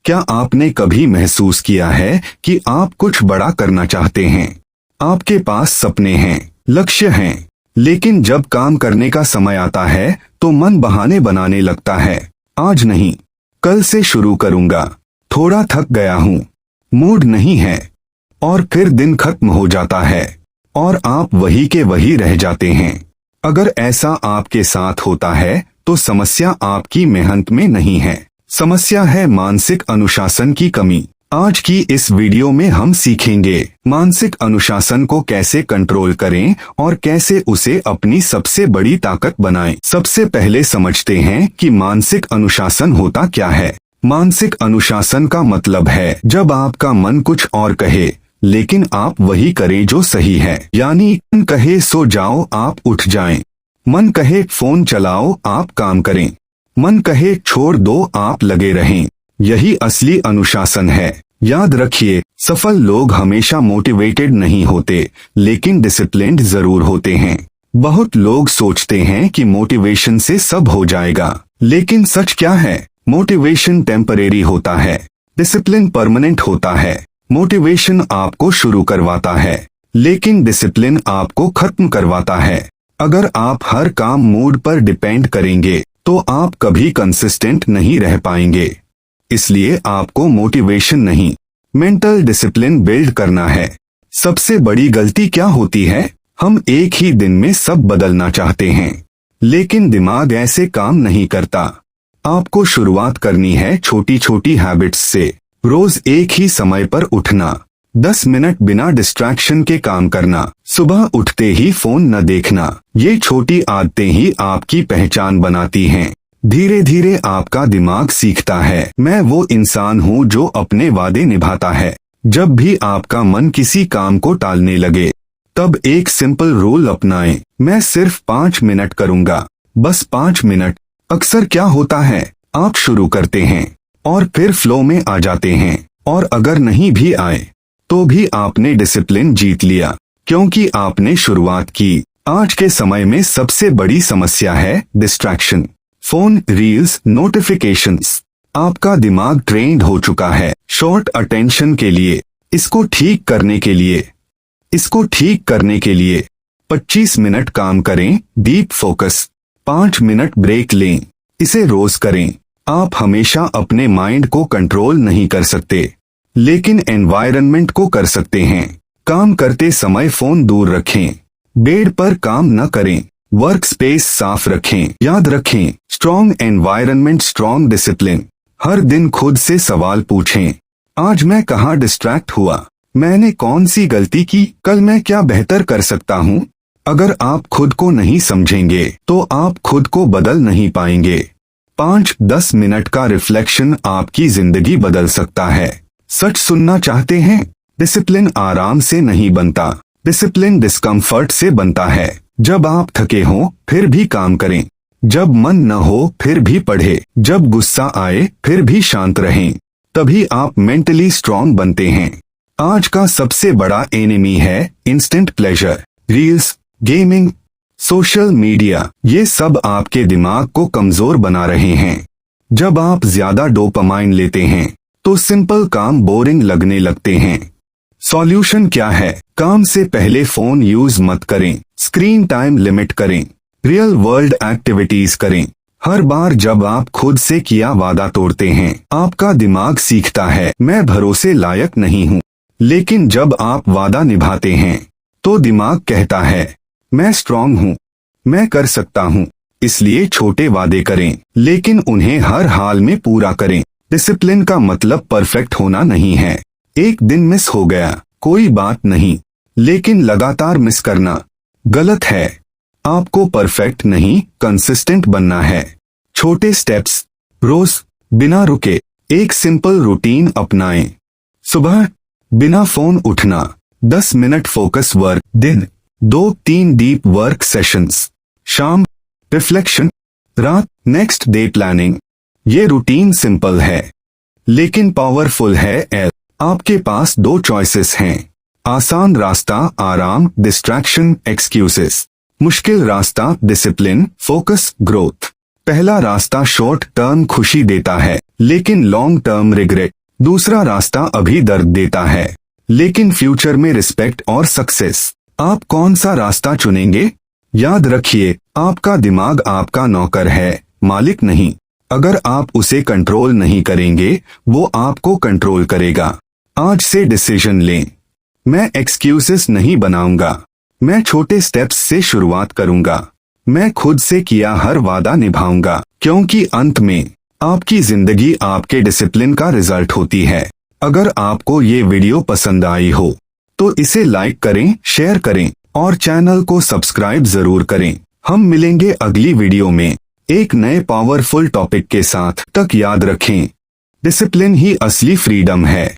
क्या आपने कभी महसूस किया है कि आप कुछ बड़ा करना चाहते हैं? आपके पास सपने हैं, लक्ष्य हैं, लेकिन जब काम करने का समय आता है तो मन बहाने बनाने लगता है। आज नहीं, कल से शुरू करूंगा, थोड़ा थक गया हूँ, मूड नहीं है, और फिर दिन खत्म हो जाता है और आप वही के वही रह जाते हैं। अगर ऐसा आपके साथ होता है तो समस्या आपकी मेहनत में नहीं है, समस्या है मानसिक अनुशासन की कमी। आज की इस वीडियो में हम सीखेंगे मानसिक अनुशासन को कैसे कंट्रोल करें और कैसे उसे अपनी सबसे बड़ी ताकत बनाएं। सबसे पहले समझते हैं कि मानसिक अनुशासन होता क्या है। मानसिक अनुशासन का मतलब है जब आपका मन कुछ और कहे लेकिन आप वही करें जो सही है। यानी मन कहे सो जाओ, आप उठ जाएं। मन कहे फोन चलाओ, आप काम करें। मन कहे छोड़ दो, आप लगे रहें। यही असली अनुशासन है। याद रखिए, सफल लोग हमेशा मोटिवेटेड नहीं होते, लेकिन डिसिप्लिन्ड जरूर होते हैं। बहुत लोग सोचते हैं कि मोटिवेशन से सब हो जाएगा, लेकिन सच क्या है? मोटिवेशन टेम्परेरी होता है, डिसिप्लिन परमानेंट होता है। मोटिवेशन आपको शुरू करवाता है, लेकिन डिसिप्लिन आपको खत्म करवाता है। अगर आप हर काम मूड पर डिपेंड करेंगे तो आप कभी कंसिस्टेंट नहीं रह पाएंगे। इसलिए आपको मोटिवेशन नहीं, मेंटल डिसिप्लिन बिल्ड करना है। सबसे बड़ी गलती क्या होती है? हम एक ही दिन में सब बदलना चाहते हैं, लेकिन दिमाग ऐसे काम नहीं करता। आपको शुरुआत करनी है छोटी छोटी हैबिट्स से। रोज एक ही समय पर उठना, 10 मिनट बिना डिस्ट्रैक्शन के काम करना, सुबह उठते ही फोन न देखना। ये छोटी आदतें ही आपकी पहचान बनाती हैं। धीरे धीरे आपका दिमाग सीखता है, मैं वो इंसान हूँ जो अपने वादे निभाता है। जब भी आपका मन किसी काम को टालने लगे, तब एक सिंपल रूल अपनाएं, मैं सिर्फ 5 मिनट करूँगा, बस 5 मिनट। अक्सर क्या होता है, आप शुरू करते हैं और फिर फ्लो में आ जाते हैं, और अगर नहीं भी आए तो भी आपने डिसिप्लिन जीत लिया, क्योंकि आपने शुरुआत की। आज के समय में सबसे बड़ी समस्या है डिस्ट्रैक्शन। Phone, reels, notifications. आपका दिमाग ट्रेंड हो चुका है शॉर्ट अटेंशन के लिए। इसको ठीक करने के लिए 25 मिनट काम करें, डीप फोकस। 5 मिनट ब्रेक लें, इसे रोज करें। आप हमेशा अपने माइंड को कंट्रोल नहीं कर सकते, लेकिन एनवायरनमेंट को कर सकते हैं। काम करते समय फोन दूर रखें, बेड पर काम न करें, वर्क स्पेस साफ रखें। याद रखें, स्ट्रॉन्ग एनवायरनमेंट, स्ट्रॉन्ग डिसिप्लिन। हर दिन खुद से सवाल पूछें, आज मैं कहाँ डिस्ट्रैक्ट हुआ, मैंने कौन सी गलती की, कल मैं क्या बेहतर कर सकता हूँ। अगर आप खुद को नहीं समझेंगे तो आप खुद को बदल नहीं पाएंगे। 5-10 मिनट का रिफ्लेक्शन आपकी जिंदगी बदल सकता है। सच सुनना चाहते हैं? डिसिप्लिन आराम से नहीं बनता, डिसिप्लिन डिस्कम्फर्ट से बनता है। जब आप थके हों फिर भी काम करें, जब मन न हो फिर भी पढ़े, जब गुस्सा आए फिर भी शांत रहें, तभी आप मेंटली स्ट्रांग बनते हैं। आज का सबसे बड़ा एनिमी है instant pleasure. Reels, gaming, social media, ये सब आपके दिमाग को कमजोर बना रहे हैं। जब आप ज्यादा डोपामाइन लेते हैं तो सिंपल काम बोरिंग लगने लगते हैं। सॉल्यूशन क्या है? काम से पहले फोन यूज मत करें, स्क्रीन टाइम लिमिट करें, रियल वर्ल्ड एक्टिविटीज करें। हर बार जब आप खुद से किया वादा तोड़ते हैं, आपका दिमाग सीखता है मैं भरोसे लायक नहीं हूँ। लेकिन जब आप वादा निभाते हैं तो दिमाग कहता है मैं स्ट्रांग हूँ, मैं कर सकता हूँ। इसलिए छोटे वादे करें, लेकिन उन्हें हर हाल में पूरा करें। डिसिप्लिन का मतलब परफेक्ट होना नहीं है। एक दिन मिस हो गया, कोई बात नहीं, लेकिन लगातार मिस करना गलत है। आपको परफेक्ट नहीं, कंसिस्टेंट बनना है। छोटे स्टेप्स, रोज बिना रुके एक सिंपल रूटीन अपनाएं। सुबह बिना फोन उठना, 10 मिनट फोकस वर्क, दिन 2-3 डीप वर्क सेशंस, शाम रिफ्लेक्शन, रात नेक्स्ट डे प्लानिंग। ये रूटीन सिंपल है लेकिन पावरफुल है। आपके पास 2 चॉइसेस हैं, आसान रास्ता आराम, डिस्ट्रैक्शन, एक्सक्यूजेस। मुश्किल रास्ता डिसिप्लिन, फोकस, ग्रोथ। पहला रास्ता शॉर्ट टर्म खुशी देता है लेकिन लॉन्ग टर्म रिग्रेट। दूसरा रास्ता अभी दर्द देता है लेकिन फ्यूचर में रिस्पेक्ट और सक्सेस। आप कौन सा रास्ता चुनेंगे? याद रखिए, आपका दिमाग आपका नौकर है, मालिक नहीं। अगर आप उसे कंट्रोल नहीं करेंगे, वो आपको कंट्रोल करेगा। आज से डिसीजन लें। मैं एक्सक्यूजेस नहीं बनाऊंगा। मैं छोटे स्टेप्स से शुरुआत करूंगा। मैं खुद से किया हर वादा निभाऊंगा, क्योंकि अंत में आपकी जिंदगी आपके डिसिप्लिन का रिजल्ट होती है। अगर आपको ये वीडियो पसंद आई हो तो इसे लाइक करें, शेयर करें और चैनल को सब्सक्राइब जरूर करें। हम मिलेंगे अगली वीडियो में एक नए पावरफुल टॉपिक के साथ। तक याद रखें, डिसिप्लिन ही असली फ्रीडम है।